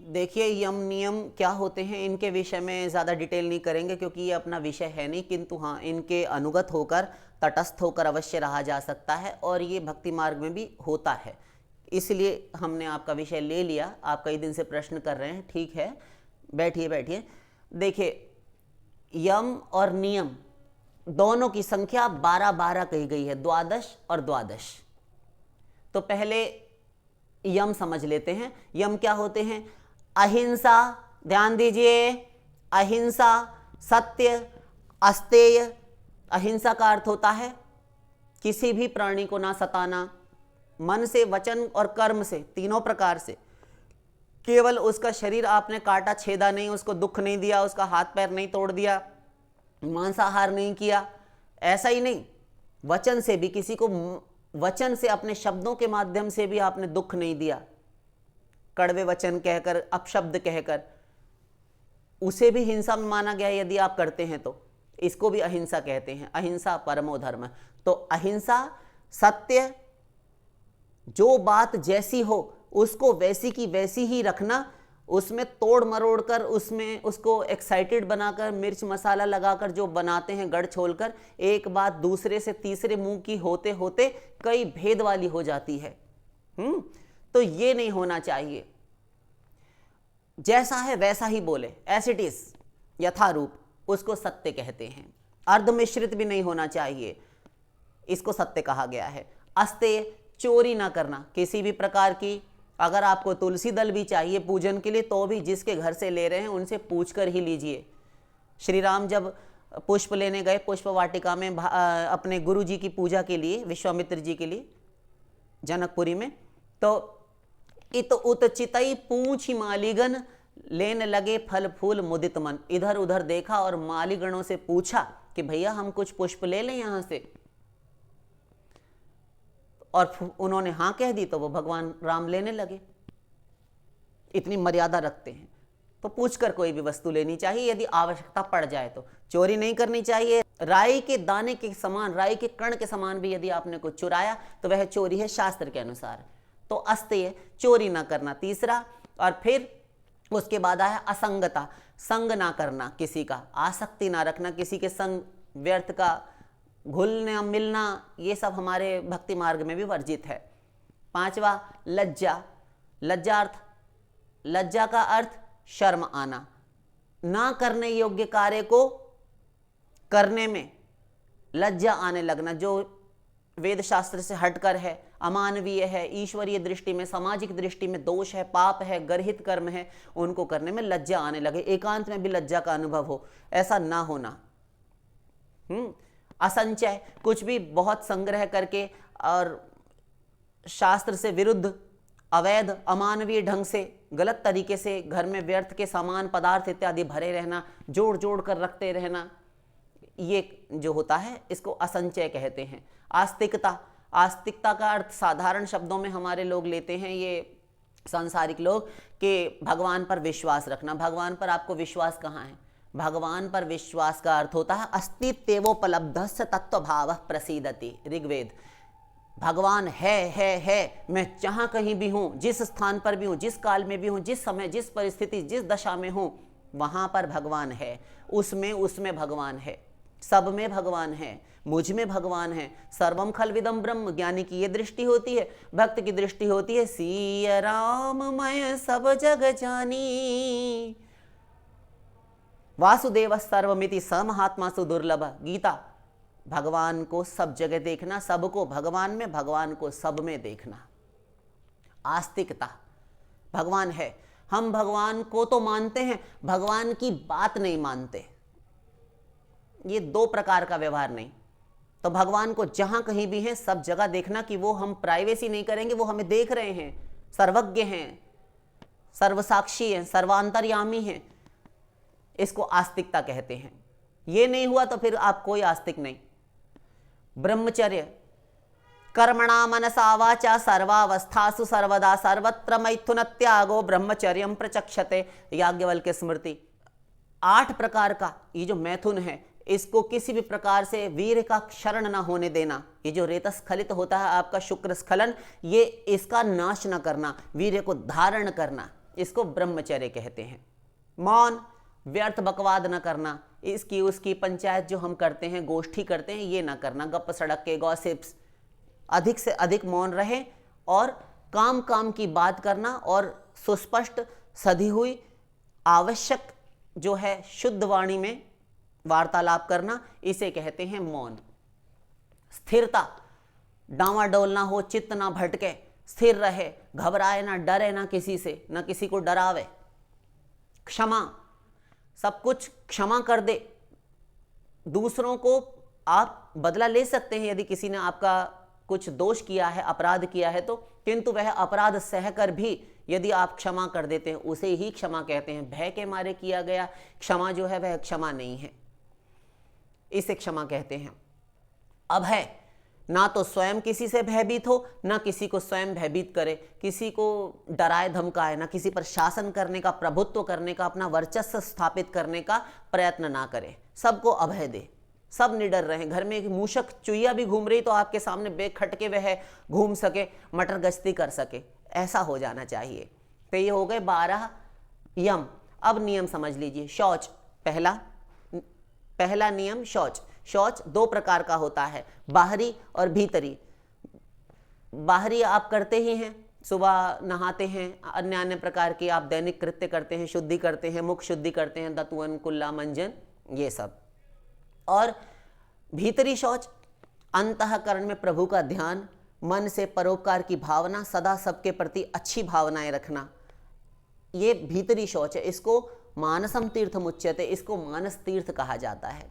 देखिए, यम नियम क्या होते हैं इनके विषय में ज़्यादा डिटेल नहीं करेंगे क्योंकि ये अपना विषय है नहीं, किंतु हाँ, इनके अनुगत होकर, तटस्थ होकर अवश्य रहा जा सकता है और ये भक्ति मार्ग में भी होता है। इसलिए हमने आपका विषय ले लिया। आप कई दिन से प्रश्न कर रहे हैं, ठीक है, बैठिए बैठिए। देखिए, यम और नियम दोनों की संख्या 12-12 कही गई है, 12 और 12। तो पहले यम समझ लेते हैं। यम क्या होते हैं? अहिंसा, ध्यान दीजिए, अहिंसा, सत्य, अस्तेय। अहिंसा का अर्थ होता है किसी भी प्राणी को ना सताना, मन से, वचन और कर्म से, तीनों प्रकार से। केवल उसका शरीर आपने काटा, छेदा नहीं, उसको दुख नहीं दिया, उसका हाथ पैर नहीं तोड़ दिया, मांसाहार नहीं किया, ऐसा ही नहीं, वचन से भी किसी को, वचन से, अपने शब्दों के माध्यम से भी आपने दुख नहीं दिया, कड़वे वचन कहकर, अपशब्द कहकर, उसे भी हिंसा में माना गया यदि आप करते हैं तो। इसको भी अहिंसा कहते हैं। अहिंसा परमो धर्म। तो अहिंसा, सत्य, जो बात जैसी हो उसको वैसी की वैसी ही रखना, उसमें तोड़ मरोड़ कर, उसमें उसको एक्साइटेड बनाकर, मिर्च मसाला लगाकर जो बनाते हैं गढ़ छोलकर, एक बात दूसरे से तीसरे मुंह की होते होते कई भेद वाली हो जाती है। तो ये नहीं होना चाहिए। जैसा है वैसा ही बोले, एज इट इज, यथारूप, उसको सत्य कहते हैं। अर्ध मिश्रित भी नहीं होना चाहिए, इसको सत्य कहा गया है। अस्तेय, चोरी ना करना किसी भी प्रकार की। अगर आपको तुलसी दल भी चाहिए पूजन के लिए तो भी जिसके घर से ले रहे हैं उनसे पूछ कर ही लीजिए। श्री राम जब पुष्प लेने गए पुष्प वाटिका में अपने गुरु जी की पूजा के लिए, विश्वामित्र जी के लिए जनकपुरी में, तो इत उत चितई पूछ मालीगण लेन लगे फल फूल मुदित मन। इधर उधर देखा और मालीगणों से पूछा कि भैया हम कुछ पुष्प ले लें यहां से, और उन्होंने हां कह दी तो वो भगवान राम लेने लगे। इतनी मर्यादा रखते हैं। तो पूछकर कोई भी वस्तु लेनी चाहिए, यदि आवश्यकता पड़ जाए तो। चोरी नहीं करनी चाहिए। राई के दाने के समान, राई के कण के समान भी यदि आपने कुछ चुराया तो वह चोरी है शास्त्र के अनुसार। तो अस्तेय, चोरी ना करना तीसरा। और फिर उसके बाद आया असंगता, संग ना करना किसी का, आसक्ति ना रखना किसी के संग, व्यर्थ का घुलना मिलना, ये सब हमारे भक्ति मार्ग में भी वर्जित है। पांचवा लज्जा। लज्जा का अर्थ शर्म आना, ना करने योग्य कार्य को करने में लज्जा आने लगना, जो वेद शास्त्र से हटकर है, अमानवीय है, ईश्वरीय दृष्टि में, सामाजिक दृष्टि में दोष है, पाप है, गर्हित कर्म है, उनको करने में लज्जा आने लगे। एकांत में भी लज्जा का अनुभव हो, ऐसा ना होना। असंचय, कुछ भी बहुत संग्रह करके और शास्त्र से विरुद्ध, अवैध, अमानवीय ढंग से, गलत तरीके से घर में व्यर्थ के सामान, पदार्थ इत्यादि भरे रहना, जोड़ जोड़ कर रखते रहना, ये जो होता है इसको असंचय कहते हैं। आस्तिकता। आस्तिकता का अर्थ साधारण शब्दों में हमारे लोग लेते हैं, ये सांसारिक लोग, कि भगवान पर विश्वास रखना। भगवान पर आपको विश्वास कहाँ है? भगवान पर विश्वास का अर्थ होता है अस्तित्वोपलब्धस्य तत्वभावः प्रसीदति, ऋग्वेद। भगवान है, मैं जहां कहीं भी हूं, जिस स्थान पर भी हूं, जिस काल में भी हूं, जिस समय, जिस परिस्थिति, जिस दशा में हूं, वहां पर भगवान है। उसमें भगवान है, सब में भगवान है, मुझ में भगवान है। सर्वम खलविदम ब्रह्म। ज्ञानी की ये दृष्टि होती है। भक्त की दृष्टि होती है सिया राम मैं सब जग जानी, वासुदेव सर्वमिति स महात्मा सुदुर्लभ। गीता। भगवान को सब जगह देखना, सबको भगवान में, भगवान को सब में देखना। आस्तिकता। भगवान है, हम भगवान को तो मानते हैं, भगवान की बात नहीं मानते। ये दो प्रकार का व्यवहार नहीं। तो भगवान को जहां कहीं भी है सब जगह देखना कि वो हम प्राइवेसी नहीं करेंगे, वो हमें देख रहे हैं, सर्वज्ञ हैं, सर्वसाक्षी हैं, सर्वांतर्यामी हैं। इसको आस्तिकता कहते हैं। ये नहीं हुआ तो फिर आप कोई आस्तिक नहीं। ब्रह्मचर्य। कर्मणा मनसा वाचा सर्वावस्थासु सर्वदा सर्वत्र मैथुन त्यागो ब्रह्मचर्यम प्रचक्षते, याज्ञवल्क्य स्मृति। 8 प्रकार का ये जो मैथुन है, इसको किसी भी प्रकार से वीर का क्षरण ना होने देना। ये जो रेतस्खलित होता है आपका शुक्र स्खलन, ये इसका नाश न करना, वीर्य को धारण करना। इसको ब्रह्मचर्य कहते हैं। मौन, व्यर्थ बकवाद न करना, इसकी उसकी पंचायत जो हम करते हैं, गोष्ठी करते हैं, ये ना करना, गप सड़क के गॉसिप्स, अधिक से अधिक मौन रहे और काम काम की बात करना और सुस्पष्ट सधी हुई आवश्यक जो है शुद्ध वाणी में वार्तालाप करना, इसे कहते हैं मौन। स्थिरता, डांवाडोल ना हो, चित्त ना भटके, स्थिर रहे, घबराए ना, डरे ना किसी से, ना किसी को डरावे। क्षमा, सब कुछ क्षमा कर दे। दूसरों को आप बदला ले सकते हैं यदि किसी ने आपका कुछ दोष किया है, अपराध किया है तो, किंतु वह अपराध सहकर भी यदि आप क्षमा कर देते हैं, उसे ही क्षमा कहते हैं। भय के मारे किया गया क्षमा जो है वह क्षमा नहीं है, इसे क्षमा कहते हैं। अभय, ना तो स्वयं किसी से भयभीत हो, ना किसी को स्वयं भयभीत करे, किसी को डराए धमकाए, ना किसी पर शासन करने का, प्रभुत्व करने का, अपना वर्चस्व स्थापित करने का प्रयत्न ना करे, सबको अभय दे, सब निडर रहे। घर में एक मूषक चुईया भी घूम रही तो आपके सामने बेखटके वह घूम सके, मटर गश्ती कर सके, ऐसा हो जाना चाहिए। तो ये हो गए 12 यम। अब नियम समझ लीजिए। शौच, पहला नियम शौच। शौच 2 प्रकार का होता है, बाहरी और भीतरी। बाहरी आप करते ही हैं, सुबह नहाते हैं, अन्य अन्य प्रकार की आप दैनिक कृत्य करते हैं, शुद्धि करते हैं, मुख शुद्धि करते हैं, दतुअन, कुल्ला, मंजन, ये सब। और भीतरी शौच, अंतःकरण में प्रभु का ध्यान, मन से परोपकार की भावना, सदा सबके प्रति अच्छी भावनाएं रखना, ये भीतरी शौच है। इसको मानसम तीर्थ मुच्यते, इसको मानस तीर्थ कहा जाता है।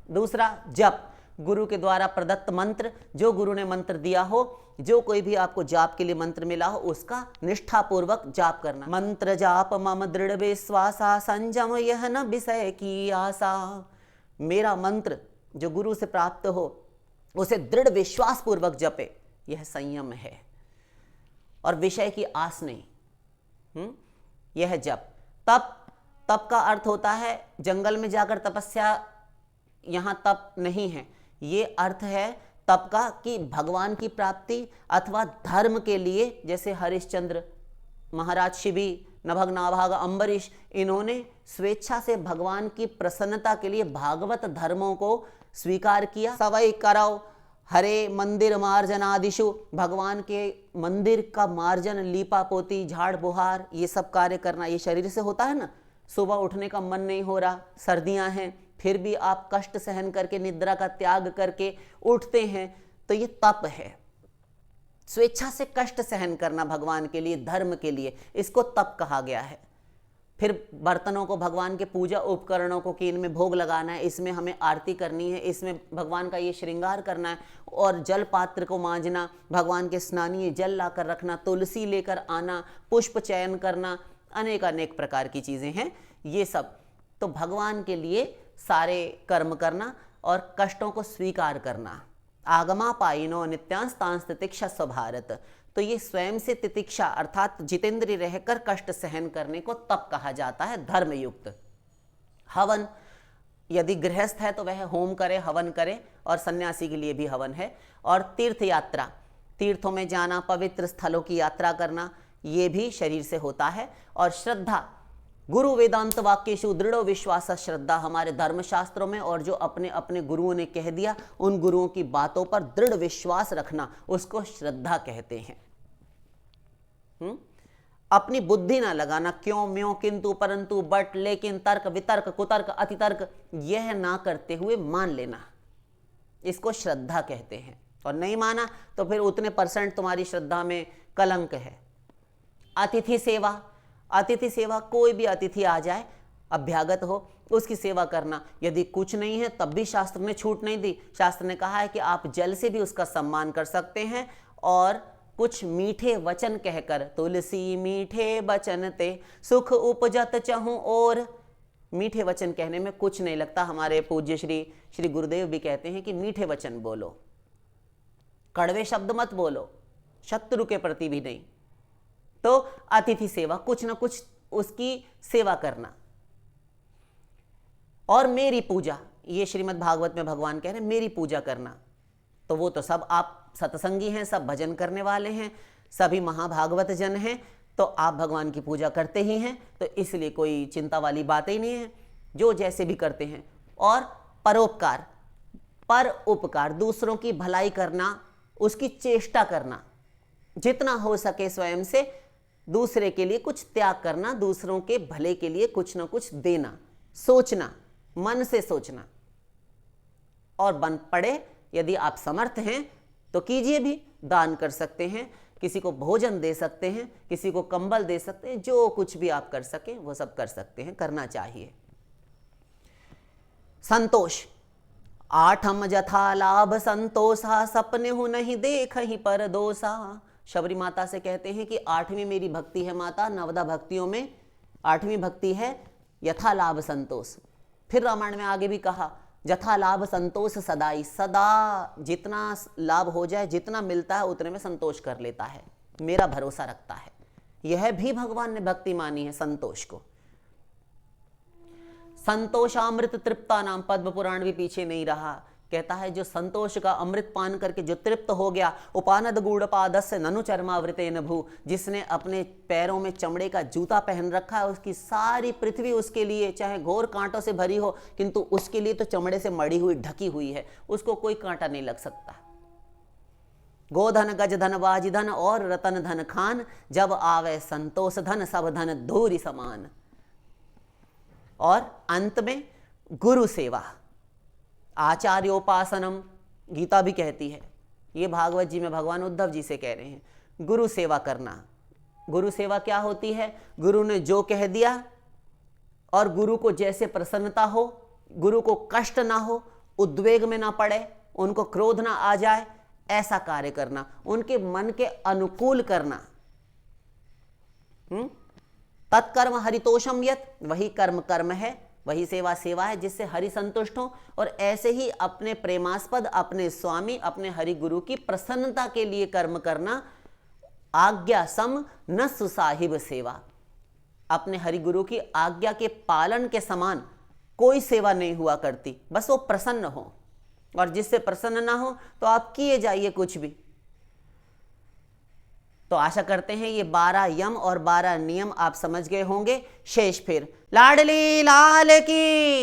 दूसरा जप, गुरु के द्वारा प्रदत्त मंत्र, जो गुरु ने मंत्र दिया हो, जो कोई भी आपको जाप के लिए मंत्र मिला हो, उसका निष्ठापूर्वक जाप करना। मंत्र जाप मम दृढ़ विश्वासा, संयम यह न विषय की आशा। मेरा मंत्र जो गुरु से प्राप्त हो उसे दृढ़ विश्वास पूर्वक जपे, यह संयम है और विषय की आस नहीं। यह जप। तप का अर्थ होता है जंगल में जाकर तपस्या, यहां तप नहीं है, ये अर्थ है तप का कि भगवान की प्राप्ति अथवा धर्म के लिए, जैसे हरिश्चंद्र, महाराज शिबी, नभग नाभाग, अम्बरीश, इन्होंने स्वेच्छा से भगवान की प्रसन्नता के लिए भागवत धर्मों को स्वीकार किया। सवई कराओ हरे मंदिर मार्जनादिशु, भगवान के मंदिर का मार्जन, लीपा पोती, झाड़ बुहार, ये सब कार्य करना, ये शरीर से होता है ना। सुबह उठने का मन नहीं हो रहा, सर्दियां हैं, फिर भी आप कष्ट सहन करके, निद्रा का त्याग करके उठते हैं, तो ये तप है। स्वेच्छा से कष्ट सहन करना भगवान के लिए, धर्म के लिए, इसको तप कहा गया है। फिर बर्तनों को, भगवान के पूजा उपकरणों को कि इनमें भोग लगाना है, इसमें हमें आरती करनी है, इसमें भगवान का ये श्रृंगार करना है, और जल पात्र को मांजना, भगवान के स्नानीय जल लाकर रखना, तुलसी लेकर आना, पुष्प चयन करना, अनेक प्रकार की चीज़ें हैं ये सब। तो भगवान के लिए सारे कर्म करना और कष्टों को स्वीकार करना। आगमा पाइनो नित्यांस्तांस तितिक्षा स्वभारत, तो ये स्वयं से तितिक्षा अर्थात जितेंद्रिय रहकर कष्ट सहन करने को तप कहा जाता है, धर्मयुक्त। हवन, यदि गृहस्थ है तो वह होम करे, हवन करे, और सन्यासी के लिए भी हवन है। और तीर्थ यात्रा, तीर्थों में जाना, पवित्र स्थलों की यात्रा करना, ये भी शरीर से होता है। और श्रद्धा, गुरु वेदांत वाक्येषु दृढ़ विश्वास श्रद्धा, हमारे धर्मशास्त्रों में और जो अपने अपने गुरुओं ने कह दिया, उन गुरुओं की बातों पर दृढ़ विश्वास रखना, उसको श्रद्धा कहते हैं। अपनी बुद्धि ना लगाना, क्यों म्यों किंतु परंतु बट लेकिन तर्क वितर्क कुतर्क अतितर्क, यह ना करते हुए मान लेना, इसको श्रद्धा कहते हैं। और नहीं माना तो फिर उतने % तुम्हारी श्रद्धा में कलंक है। अतिथि सेवा, अतिथि सेवा, कोई भी अतिथि आ जाए, अभ्यागत हो, उसकी सेवा करना। यदि कुछ नहीं है तब भी शास्त्र ने छूट नहीं दी, शास्त्र ने कहा है कि आप जल से भी उसका सम्मान कर सकते हैं, और कुछ मीठे वचन कहकर, तुलसी मीठे वचन ते सुख उपजत चहूं, और मीठे वचन कहने में कुछ नहीं लगता। हमारे पूज्य श्री गुरुदेव भी कहते हैं कि मीठे वचन बोलो, कड़वे शब्द मत बोलो, शत्रु के प्रति भी नहीं। तो अतिथि सेवा, कुछ ना कुछ उसकी सेवा करना। और मेरी पूजा, ये श्रीमद् भागवत में भगवान कह रहे हैं मेरी पूजा करना, तो सब आप सत्संगी हैं, सब भजन करने वाले हैं, सभी महाभागवत जन हैं, तो आप भगवान की पूजा करते ही हैं, तो इसलिए कोई चिंता वाली बात ही नहीं है, जो जैसे भी करते हैं। और परोपकार, पर उपकार, दूसरों की भलाई करना, उसकी चेष्टा करना, जितना हो सके स्वयं से दूसरे के लिए कुछ त्याग करना, दूसरों के भले के लिए कुछ ना कुछ देना, सोचना, मन से सोचना। और बन पड़े यदि आप समर्थ हैं तो कीजिए भी, दान कर सकते हैं, किसी को भोजन दे सकते हैं, किसी को कंबल दे सकते हैं, जो कुछ भी आप कर सकें वो सब कर सकते हैं, करना चाहिए। संतोष, आठम जथा लाभ संतोषा, सपने हो नहीं देख ही पर दोषा। शबरी माता से कहते हैं कि 8वीं मेरी भक्ति है माता, नवदा भक्तियों में 8वीं भक्ति है यथा लाभ संतोष। फिर रामायण में आगे भी कहा जथा लाभ संतोष सदाई, सदा जितना लाभ हो जाए, जितना मिलता है उतने में संतोष कर लेता है, मेरा भरोसा रखता है। यह भी भगवान ने भक्ति मानी है संतोष को। संतोषामृत तृप्ता नाम, पद्म पुराण भी पीछे नहीं रहा, कहता है जो संतोष का अमृत पान करके जो तृप्त हो गया, उपानद गूढ़पादस्य ननु चर्मावृतेन भू, जिसने अपने पैरों में चमड़े का जूता पहन रखा है, उसकी सारी पृथ्वी उसके लिए चाहे घोर कांटों से भरी हो, किंतु उसके लिए तो चमड़े से मड़ी हुई ढकी हुई है, उसको कोई कांटा नहीं लग सकता। गोधन गज धन बाजी धन और रतन धन खान, जब आवे संतोष धन सब धन धूरी समान। और अंत में गुरु सेवा, आचार्योपासनम, गीता भी कहती है, ये भागवत जी में भगवान उद्धव जी से कह रहे हैं, गुरु सेवा करना। गुरु सेवा क्या होती है? गुरु ने जो कह दिया और गुरु को जैसे प्रसन्नता हो, गुरु को कष्ट ना हो, उद्वेग में ना पड़े, उनको क्रोध ना आ जाए, ऐसा कार्य करना, उनके मन के अनुकूल करना। तत्कर्म हरितोषम यत, वही कर्म कर्म है, वही सेवा सेवा है जिससे हरि संतुष्ट हो। और ऐसे ही अपने प्रेमास्पद, अपने स्वामी, अपने हरि गुरु की प्रसन्नता के लिए कर्म करना। आज्ञा सम न सुसाहिब सेवा, अपने हरि गुरु की आज्ञा के पालन के समान कोई सेवा नहीं हुआ करती, बस वो प्रसन्न हो। और जिससे प्रसन्न ना हो तो आप किए जाइए कुछ भी। तो आशा करते हैं ये 12 यम और 12 नियम आप समझ गए होंगे। शेष फिर लाडली लाल की